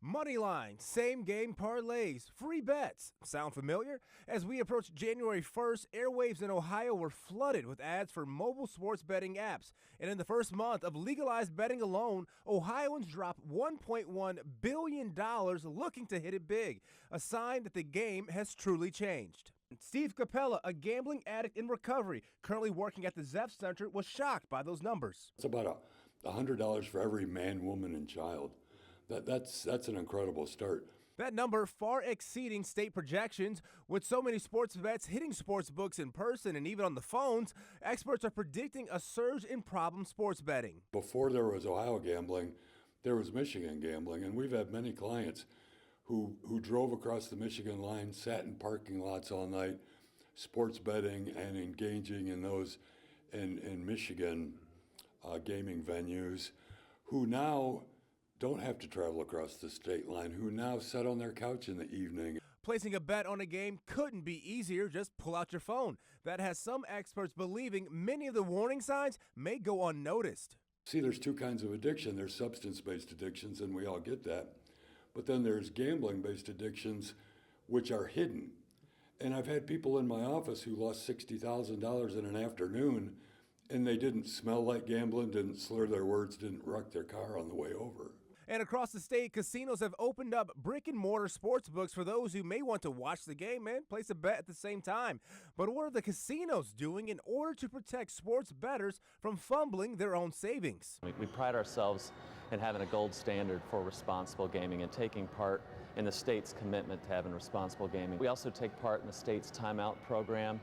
Money line, same game parlays, free bets. Sound familiar? As we approach January 1st, airwaves in Ohio were flooded with ads for mobile sports betting apps. And in the first month of legalized betting alone, Ohioans dropped $1.1 billion looking to hit it big, a sign that the game has truly changed. Steve Capella, a gambling addict in recovery, currently working at the Zeph Center, was shocked by those numbers. It's about $100 for every man, woman, and child. That's an incredible start. That number far exceeding state projections. With so many sports bets hitting sports books in person and even on the phones, experts are predicting a surge in problem sports betting. Before there was Ohio gambling, there was Michigan gambling, and we've had many clients who drove across the Michigan line, sat in parking lots all night, sports betting and engaging in those in Michigan gaming venues, who now don't have to travel across the state line, who now sit on their couch in the evening. Placing a bet on a game couldn't be easier. Just pull out your phone. That has some experts believing many of the warning signs may go unnoticed. See, there's two kinds of addiction. There's substance-based addictions, and we all get that. But then there's gambling-based addictions, which are hidden. And I've had people in my office who lost $60,000 in an afternoon, and they didn't smell like gambling, didn't slur their words, didn't wreck their car on the way over. And across the state, casinos have opened up brick-and-mortar sports books for those who may want to watch the game and place a bet at the same time. But what are the casinos doing in order to protect sports bettors from fumbling their own savings? We pride ourselves in having a gold standard for responsible gaming and taking part in the state's commitment to having responsible gaming. We also take part in the state's timeout program.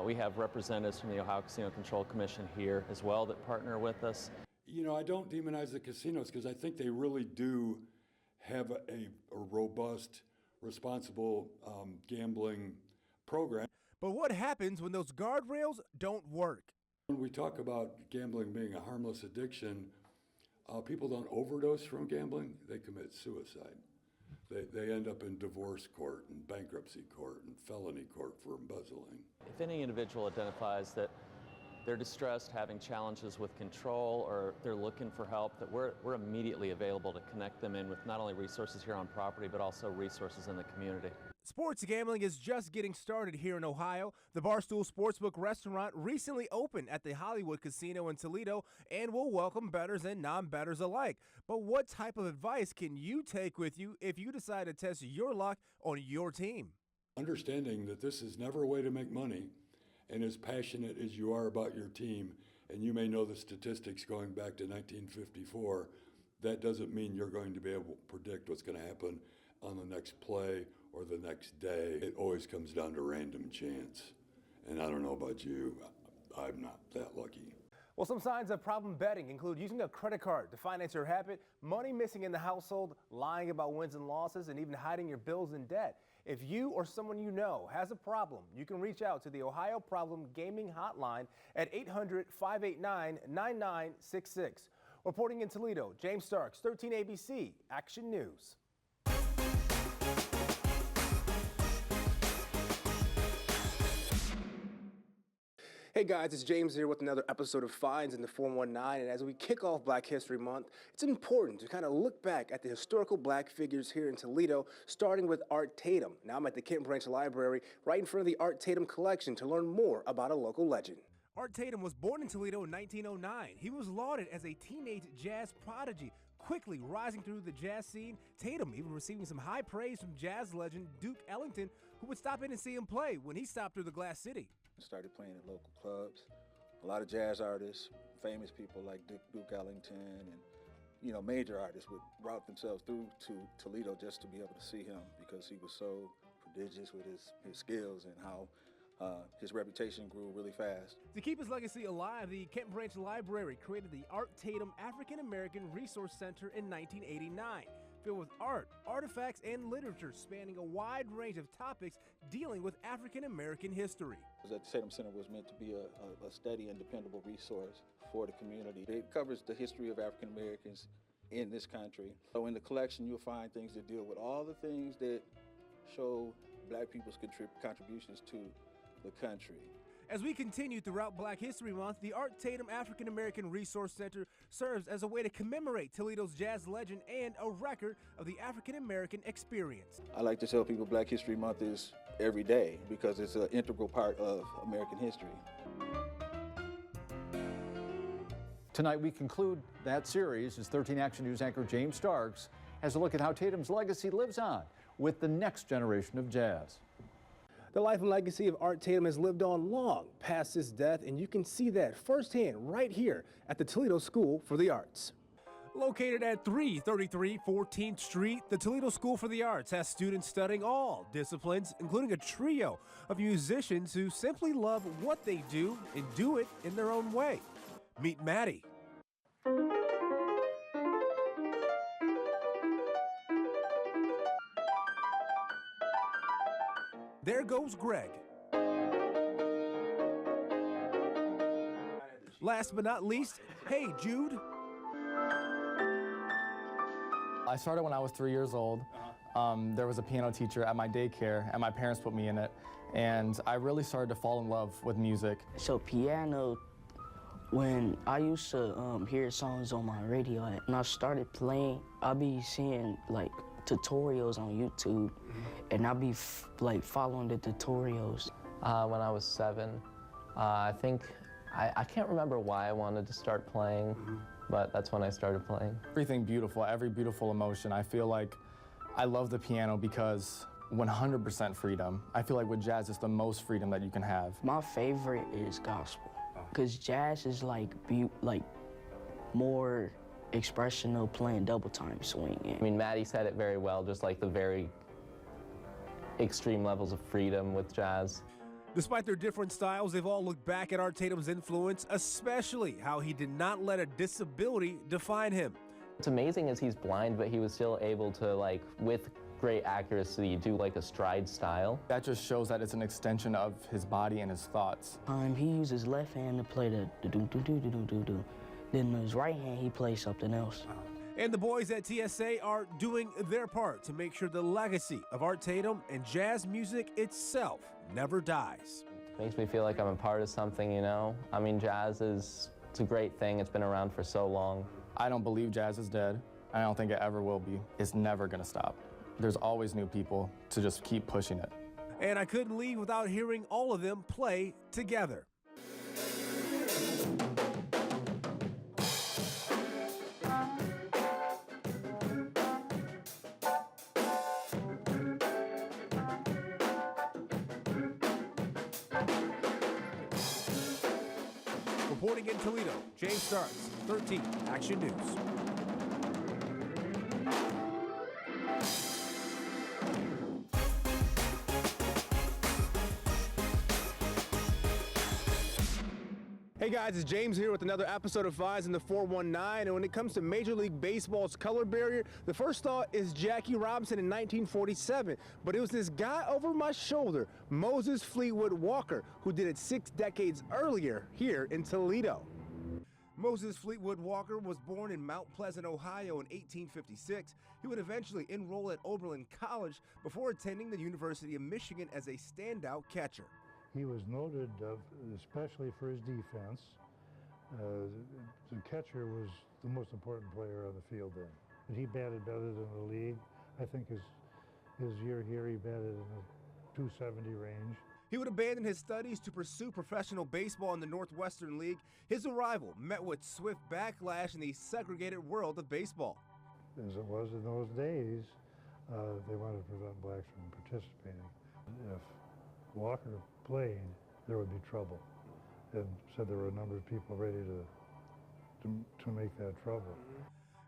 We have representatives from the Ohio Casino Control Commission here as well that partner with us. You know, I don't demonize the casinos because I think they really do have a robust, responsible gambling program. But what happens when those guardrails don't work? When we talk about gambling being a harmless addiction, people don't overdose from gambling, they commit suicide. They end up in divorce court and bankruptcy court and felony court for embezzling. If any individual identifies that they're distressed, having challenges with control, or they're looking for help, that we're immediately available to connect them in with not only resources here on property, but also resources in the community. Sports gambling is just getting started here in Ohio. The Barstool Sportsbook restaurant recently opened at the Hollywood Casino in Toledo and will welcome bettors and non-bettors alike. But what type of advice can you take with you if you decide to test your luck on your team? Understanding that this is never a way to make money, and as passionate as you are about your team, and you may know the statistics going back to 1954, that doesn't mean you're going to be able to predict what's going to happen on the next play or the next day. It always comes down to random chance. And I don't know about you, I'm not that lucky. Well, some signs of problem betting include using a credit card to finance your habit, money missing in the household, lying about wins and losses, and even hiding your bills and debt. If you or someone you know has a problem, you can reach out to the Ohio Problem Gaming Hotline at 800-589-9966. Reporting in Toledo, James Starks, 13 ABC, Action News. Hey guys, it's James here with another episode of Finds in the 419, and as we kick off Black History Month, it's important to kind of look back at the historical black figures here in Toledo, starting with Art Tatum. Now I'm at the Kent Branch Library, right in front of the Art Tatum collection to learn more about a local legend. Art Tatum was born in Toledo in 1909. He was lauded as a teenage jazz prodigy, quickly rising through the jazz scene. Tatum even receiving some high praise from jazz legend Duke Ellington, who would stop in and see him play when he stopped through the Glass City. Started playing at local clubs. A lot of jazz artists, famous people like Duke Ellington and, major artists would route themselves through to Toledo just to be able to see him because he was so prodigious with his skills and how his reputation grew really fast. To keep his legacy alive, the Kent Branch Library created the Art Tatum African American Resource Center in 1989. Filled with art, artifacts, and literature spanning a wide range of topics dealing with African American history. The Tatum Center was meant to be a steady and dependable resource for the community. It covers the history of African Americans in this country. So in the collection, you'll find things that deal with all the things that show black people's contributions to the country. As we continue throughout Black History Month, the Art Tatum African American Resource Center serves as a way to commemorate Toledo's jazz legend and a record of the African American experience. I like to tell people Black History Month is every day because it's an integral part of American history. Tonight we conclude that series as 13 Action News anchor James Starks has a look at how Tatum's legacy lives on with the next generation of jazz. The life and legacy of Art Tatum has lived on long past his death, and you can see that firsthand right here at the Toledo School for the Arts. Located at 333 14th Street, the Toledo School for the Arts has students studying all disciplines, including a trio of musicians who simply love what they do and do it in their own way. Meet Maddie. There goes Greg. Last but not least, hey, Jude. I started when I was 3 years old. There was a piano teacher at my daycare, and my parents put me in it. And I really started to fall in love with music. So piano, when I used to hear songs on my radio, and I started playing, I'll be seeing like tutorials on YouTube, and I'll be following the tutorials. When I was 7, I think, I can't remember why I wanted to start playing, but that's when I started playing. Everything beautiful, every beautiful emotion. I feel like I love the piano because 100% freedom. I feel like with jazz, it's the most freedom that you can have. My favorite is gospel, because jazz is like more expressional, playing double time swing. I mean, Maddie said it very well, just like the very extreme levels of freedom with jazz. Despite their different styles, they've all looked back at Art Tatum's influence, especially how he did not let a disability define him. What's amazing is he's blind, but he was still able to, like, with great accuracy, do like a stride style. That just shows that it's an extension of his body and his thoughts. He used his left hand to play the do-do-do-do-do-do-do. Then with his right hand, he plays something else. And the boys at TSA are doing their part to make sure the legacy of Art Tatum and jazz music itself never dies. Makes me feel like I'm a part of something, you know? I mean, jazz it's a great thing. It's been around for so long. I don't believe jazz is dead. I don't think it ever will be. It's never gonna stop. There's always new people to just keep pushing it. And I couldn't leave without hearing all of them play together. Reporting in Toledo, James Starks, 13 Action News. Hey guys, it's James here with another episode of Finds in the 419, and when it comes to Major League Baseball's color barrier, the first thought is Jackie Robinson in 1947, but it was this guy over my shoulder, Moses Fleetwood Walker, who did it 6 decades earlier here in Toledo. Moses Fleetwood Walker was born in Mount Pleasant, Ohio in 1856. He would eventually enroll at Oberlin College before attending the University of Michigan as a standout catcher. He was noted especially for his defense. The catcher was the most important player on the field then. And he batted better than the league. I think his year here, he batted in the 270 range. He would abandon his studies to pursue professional baseball in the Northwestern League. His arrival met with swift backlash in the segregated world of baseball. As it was in those days, they wanted to prevent blacks from participating. If Walker played, there would be trouble. And said there were a number of people ready to make that trouble.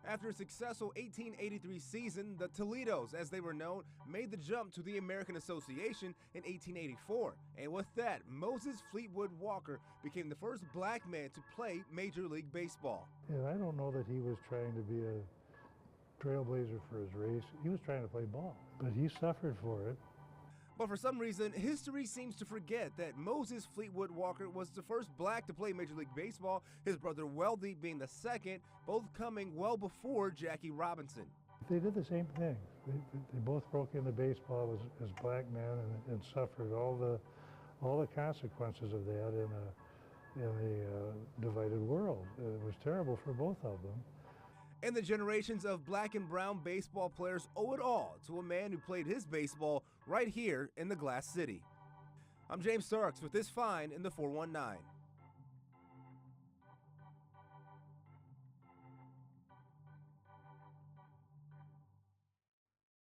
After a successful 1883 season, the Toledos, as they were known, made the jump to the American Association in 1884. And with that, Moses Fleetwood Walker became the first black man to play Major League Baseball. And I don't know that he was trying to be a trailblazer for his race. He was trying to play ball, but he suffered for it. But for some reason, history seems to forget that Moses Fleetwood Walker was the first black to play Major League Baseball, his brother Weldie being the second, both coming well before Jackie Robinson. They did the same thing. They both broke into baseball as black men and suffered all all the consequences of that in a divided world. It was terrible for both of them. And the generations of black and brown baseball players owe it all to a man who played his baseball right here in the Glass City. I'm James Starks with this find in the 419.